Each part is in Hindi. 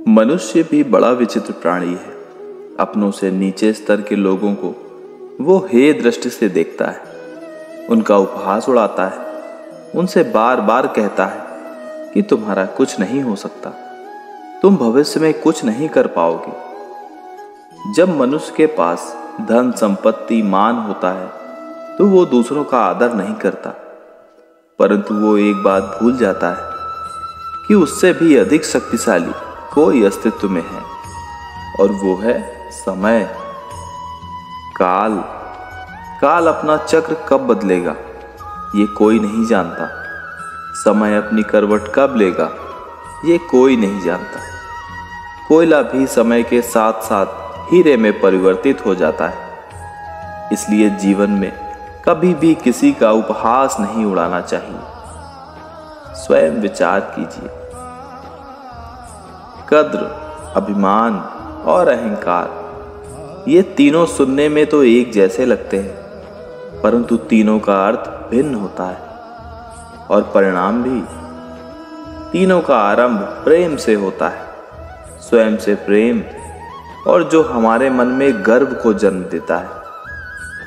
मनुष्य भी बड़ा विचित्र प्राणी है। अपनों से नीचे स्तर के लोगों को वो हे दृष्टि से देखता है, उनका उपहास उड़ाता है, उनसे बार बार कहता है कि तुम्हारा कुछ नहीं हो सकता, तुम भविष्य में कुछ नहीं कर पाओगे। जब मनुष्य के पास धन संपत्ति मान होता है तो वो दूसरों का आदर नहीं करता, परंतु वो एक बात भूल जाता है कि उससे भी अधिक शक्तिशाली कोई अस्तित्व में है, और वो है समय। काल काल अपना चक्र कब बदलेगा ये कोई नहीं जानता। समय अपनी करवट कब लेगा ये कोई नहीं जानता। कोयला भी समय के साथ साथ हीरे में परिवर्तित हो जाता है। इसलिए जीवन में कभी भी किसी का उपहास नहीं उड़ाना चाहिए। स्वयं विचार कीजिए। कद्र, अभिमान और अहंकार, ये तीनों सुनने में तो एक जैसे लगते हैं, परंतु तीनों का अर्थ भिन्न होता है और परिणाम भी। तीनों का आरंभ प्रेम से होता है, स्वयं से प्रेम, और जो हमारे मन में गर्व को जन्म देता है,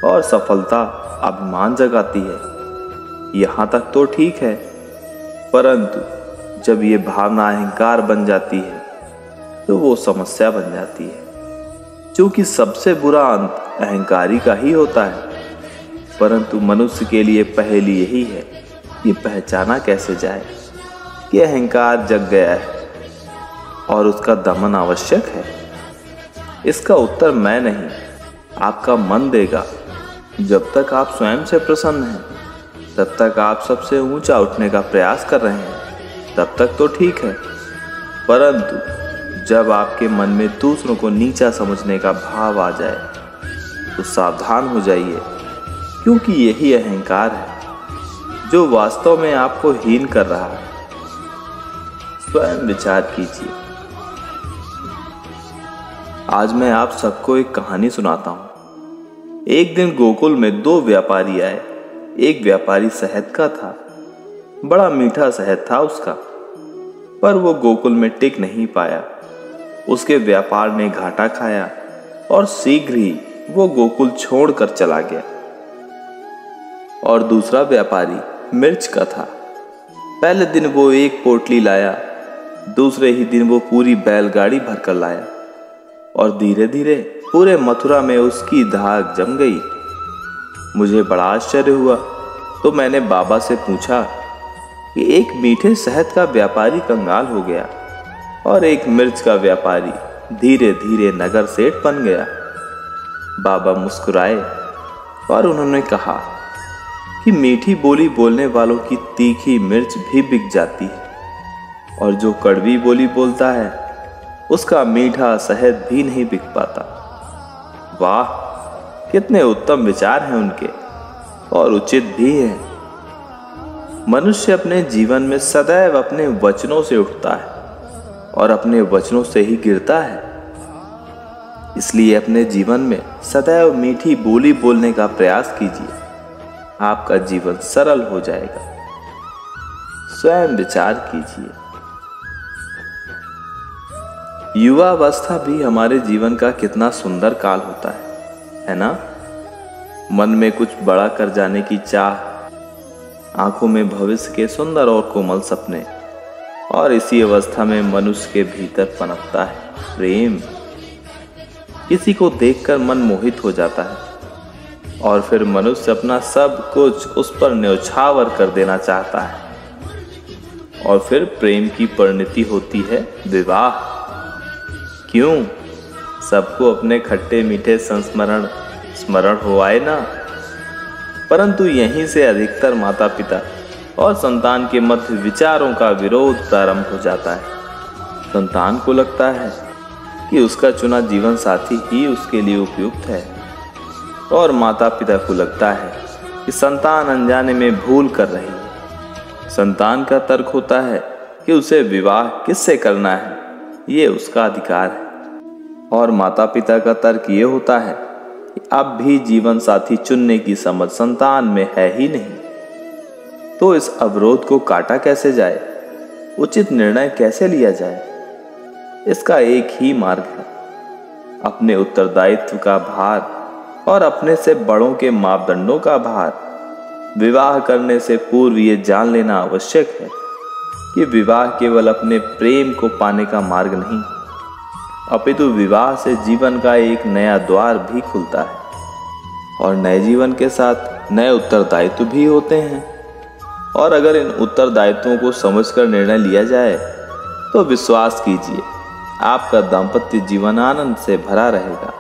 और सफलता अभिमान जगाती है। यहां तक तो ठीक है, परंतु जब ये भावना अहंकार बन जाती है तो वो समस्या बन जाती है, क्योंकि सबसे बुरा अंत अहंकारी का ही होता है। परंतु मनुष्य के लिए पहेली यही है कि पहचाना कैसे जाए कि अहंकार जग गया है और उसका दमन आवश्यक है। इसका उत्तर मैं नहीं, आपका मन देगा। जब तक आप स्वयं से प्रसन्न हैं, तब तक आप सबसे ऊंचा उठने का प्रयास कर रहे हैं, तब तक तो ठीक है। परंतु जब आपके मन में दूसरों को नीचा समझने का भाव आ जाए तो सावधान हो जाइए, क्योंकि यही अहंकार है जो वास्तव में आपको हीन कर रहा है। स्वयं विचार कीजिए। आज मैं आप सबको एक कहानी सुनाता हूं। एक दिन गोकुल में दो व्यापारी आए। एक व्यापारी शहद का था। बड़ा मीठा शहद था उसका, पर वो गोकुल में टिक नहीं पाया। उसके व्यापार ने घाटा खाया और शीघ्र ही वो गोकुल छोड़कर चला गया। और दूसरा व्यापारी मिर्च का था। पहले दिन वो एक पोटली लाया, दूसरे ही दिन वो पूरी बैलगाड़ी भरकर लाया, और धीरे धीरे पूरे मथुरा में उसकी धाक जम गई। मुझे बड़ा आश्चर्य हुआ, तो मैंने बाबा से पूछा कि एक मीठे शहद का व्यापारी कंगाल हो गया और एक मिर्च का व्यापारी धीरे धीरे नगर सेठ बन गया। बाबा मुस्कुराए और उन्होंने कहा कि मीठी बोली बोलने वालों की तीखी मिर्च भी बिक जाती है, और जो कड़वी बोली बोलता है उसका मीठा शहद भी नहीं बिक पाता। वाह, कितने उत्तम विचार हैं उनके, और उचित भी हैं। मनुष्य अपने जीवन में सदैव अपने वचनों से उठता है और अपने वचनों से ही गिरता है। इसलिए अपने जीवन में सदैव मीठी बोली बोलने का प्रयास कीजिए। आपका जीवन सरल हो जाएगा। स्वयं विचार कीजिए। युवावस्था भी हमारे जीवन का कितना सुंदर काल होता है ना? मन में कुछ बड़ा कर जाने की चाह, आंखों में भविष्य के सुंदर और कोमल सपने, और इसी अवस्था में मनुष्य के भीतर पनपता है प्रेम। किसी को देखकर मन मोहित हो जाता है, और फिर मनुष्य अपना सब कुछ उस पर न्यौछावर कर देना चाहता है, और फिर प्रेम की परिणति होती है विवाह। क्यों? सबको अपने खट्टे मीठे संस्मरण स्मरण हो आए ना। परंतु यहीं से अधिकतर माता पिता और संतान के मध्य विचारों का विरोध प्रारंभ हो जाता है। संतान को लगता है कि उसका चुना जीवन साथी ही उसके लिए उपयुक्त है, और माता पिता को लगता है कि संतान अनजाने में भूल कर रही है। संतान का तर्क होता है कि उसे विवाह किससे करना है, ये उसका अधिकार है, और माता पिता का तर्क ये होता है कि अब भी जीवन साथी चुनने की समझ संतान में है ही नहीं। तो इस अवरोध को काटा कैसे जाए, उचित निर्णय कैसे लिया जाए? इसका एक ही मार्ग है, अपने उत्तरदायित्व का भार और अपने से बड़ों के मापदंडों का भार। विवाह करने से पूर्व ये जान लेना आवश्यक है कि विवाह केवल अपने प्रेम को पाने का मार्ग नहीं, अपितु विवाह से जीवन का एक नया द्वार भी खुलता है और नए जीवन के साथ नए उत्तरदायित्व भी होते हैं। और अगर इन उत्तरदायित्वों को समझकर निर्णय लिया जाए तो विश्वास कीजिए, आपका दाम्पत्य जीवन आनंद से भरा रहेगा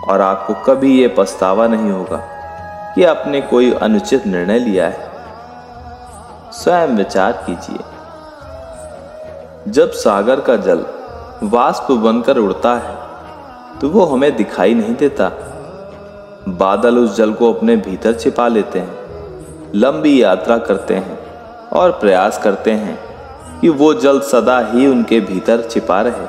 और आपको कभी ये पछतावा नहीं होगा कि आपने कोई अनुचित निर्णय लिया है। स्वयं विचार कीजिए, जब सागर का जल वाष्प बनकर उड़ता है तो वो हमें दिखाई नहीं देता। बादल उस जल को अपने भीतर छिपा लेते हैं, लंबी यात्रा करते हैं और प्रयास करते हैं कि वो जल सदा ही उनके भीतर छिपा रहे।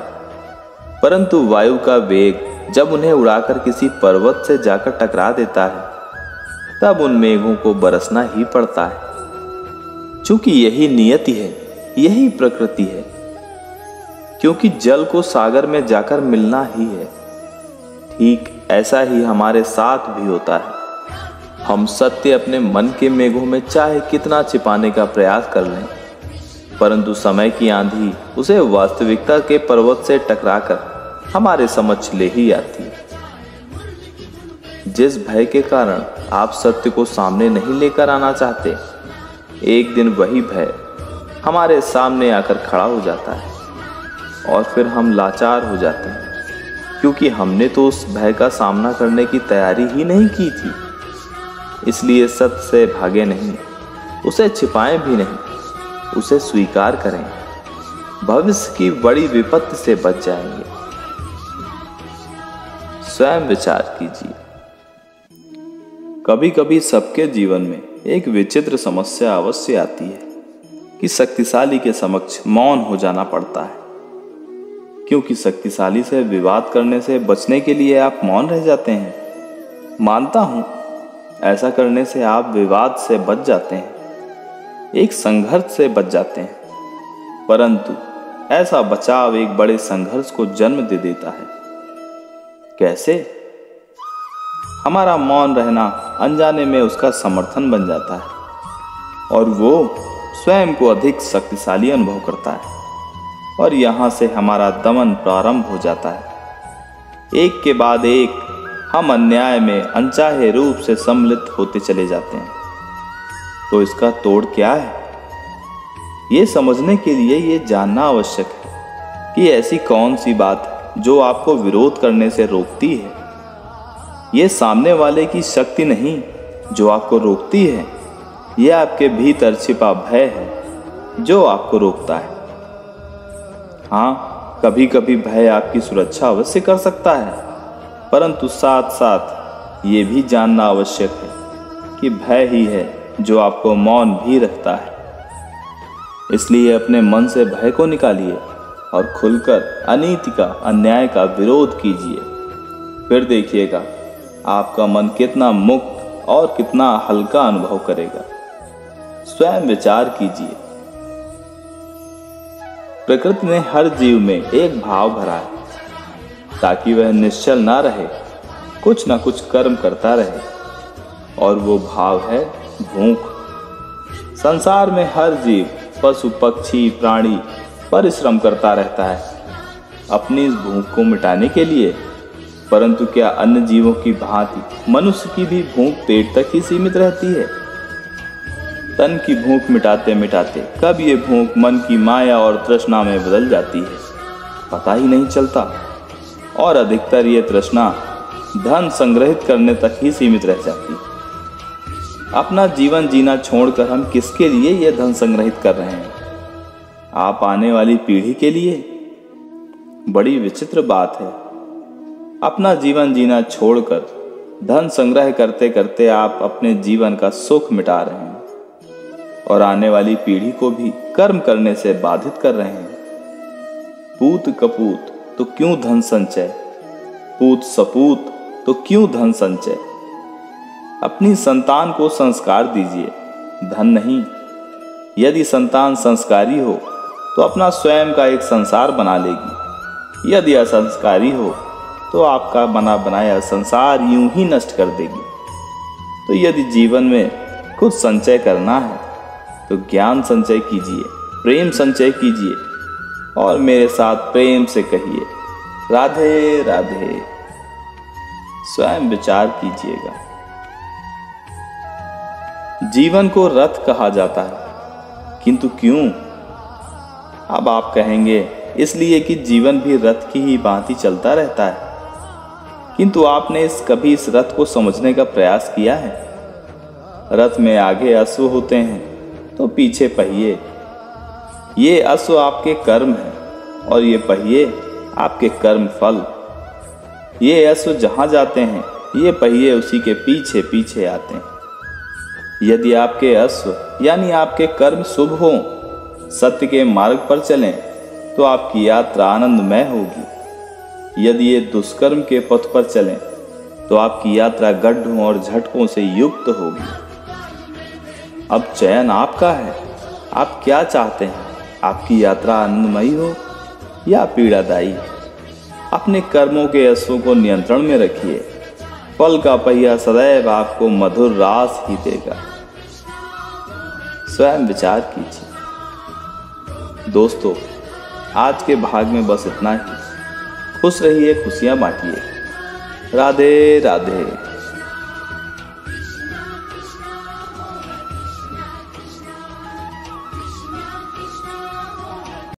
परंतु वायु का वेग जब उन्हें उड़ाकर किसी पर्वत से जाकर टकरा देता है तब उन मेघों को बरसना ही पड़ता है। चूंकि यही नियति है, यही प्रकृति है, क्योंकि जल को सागर में जाकर मिलना ही है। ठीक ऐसा ही हमारे साथ भी होता है। हम सत्य अपने मन के मेघों में चाहे कितना छिपाने का प्रयास कर लें, परंतु समय की आंधी उसे वास्तविकता के पर्वत से टकराकर हमारे समक्ष ले ही आती है। जिस भय के कारण आप सत्य को सामने नहीं लेकर आना चाहते, एक दिन वही भय हमारे सामने आकर खड़ा हो जाता है और फिर हम लाचार हो जाते हैं, क्योंकि हमने तो उस भय का सामना करने की तैयारी ही नहीं की थी। इसलिए सत्य से भागे नहीं, उसे छिपाएं भी नहीं, उसे स्वीकार करें। भविष्य की बड़ी विपत्ति से बच जाएंगे। स्वयं विचार कीजिए, कभी कभी सबके जीवन में एक विचित्र समस्या अवश्य आती है कि शक्तिशाली के समक्ष मौन हो जाना पड़ता है, क्योंकि शक्तिशाली से विवाद करने से बचने के लिए आप मौन रह जाते हैं। मानता हूं, ऐसा करने से आप विवाद से बच जाते हैं, एक संघर्ष से बच जाते हैं, परंतु ऐसा बचाव एक बड़े संघर्ष को जन्म दे देता है। कैसे? हमारा मौन रहना अनजाने में उसका समर्थन बन जाता है और वो स्वयं को अधिक शक्तिशाली अनुभव करता है और यहां से हमारा दमन प्रारंभ हो जाता है। एक के बाद एक हम अन्याय में अनचाहे रूप से सम्मिलित होते चले जाते हैं। तो इसका तोड़ क्या है? ये समझने के लिए ये जानना आवश्यक है कि ऐसी कौन सी बात है जो आपको विरोध करने से रोकती है। ये सामने वाले की शक्ति नहीं जो आपको रोकती है, यह आपके भीतर छिपा भय है जो आपको रोकता है। हाँ, कभी कभी भय आपकी सुरक्षा अवश्य कर सकता है, परंतु साथ साथ ये भी जानना आवश्यक है कि भय ही है जो आपको मौन भी रखता है। इसलिए अपने मन से भय को निकालिए और खुलकर अनीति का, अन्याय का विरोध कीजिए। फिर देखिएगा आपका मन कितना मुक्त और कितना हल्का अनुभव करेगा। स्वयं विचार कीजिए, प्रकृति ने हर जीव में एक भाव भरा है ताकि वह निश्चल ना रहे, कुछ ना कुछ कर्म करता रहे, और वो भाव है भूख। संसार में हर जीव, पशु पक्षी प्राणी परिश्रम करता रहता है अपनी इस भूख को मिटाने के लिए, परंतु क्या अन्य जीवों की भांति मनुष्य की भी भूख पेट तक ही सीमित रहती है? तन की भूख मिटाते मिटाते कब ये भूख मन की माया और तृष्णा में बदल जाती है, पता ही नहीं चलता। और अधिकतर ये तृष्णा धन संग्रहित करने तक ही सीमित रह जाती है। अपना जीवन जीना छोड़कर हम किसके लिए ये धन संग्रहित कर रहे हैं? आप आने वाली पीढ़ी के लिए? बड़ी विचित्र बात है। अपना जीवन जीना छोड़कर धन संग्रह करते करते आप अपने जीवन का सुख मिटा रहे हैं और आने वाली पीढ़ी को भी कर्म करने से बाधित कर रहे हैं। पूत कपूत तो क्यों धन संचय, पूत सपूत तो क्यों धन संचय। अपनी संतान को संस्कार दीजिए, धन नहीं। यदि संतान संस्कारी हो तो अपना स्वयं का एक संसार बना लेगी। यदि असंस्कारी हो तो आपका बना बनाया संसार यूं ही नष्ट कर देगी। तो यदि जीवन में कुछ संचय करना है तो ज्ञान संचय कीजिए, प्रेम संचय कीजिए और मेरे साथ प्रेम से कहिए राधे राधे। स्वयं विचार कीजिएगा। जीवन को रथ कहा जाता है, किंतु क्यों? अब आप कहेंगे इसलिए कि जीवन भी रथ की ही भांति चलता रहता है। किंतु आपने कभी इस रथ को समझने का प्रयास किया है? रथ में आगे अश्व होते हैं तो पीछे पहिए। ये अश्व आपके कर्म हैं और ये पहिए आपके कर्म फल। ये अश्व जहां जाते हैं ये पहिए उसी के पीछे पीछे आते हैं। यदि आपके अश्व यानी आपके कर्म शुभ हों, सत्य के मार्ग पर चलें तो आपकी यात्रा आनंदमय होगी। यदि ये दुष्कर्म के पथ पर चलें तो आपकी यात्रा गड्ढों और झटकों से युक्त होगी। अब चयन आपका है। आप क्या चाहते हैं? आपकी यात्रा आनंदमयी हो या पीड़ादायी? अपने कर्मों के अश्वों को नियंत्रण में रखिए। फल का पहिया सदैव आपको मधुर रास ही देगा। स्वयं विचार कीजिए। दोस्तों, आज के भाग में बस इतना ही। खुश रहिए, खुशियां बांटिए। राधे राधे।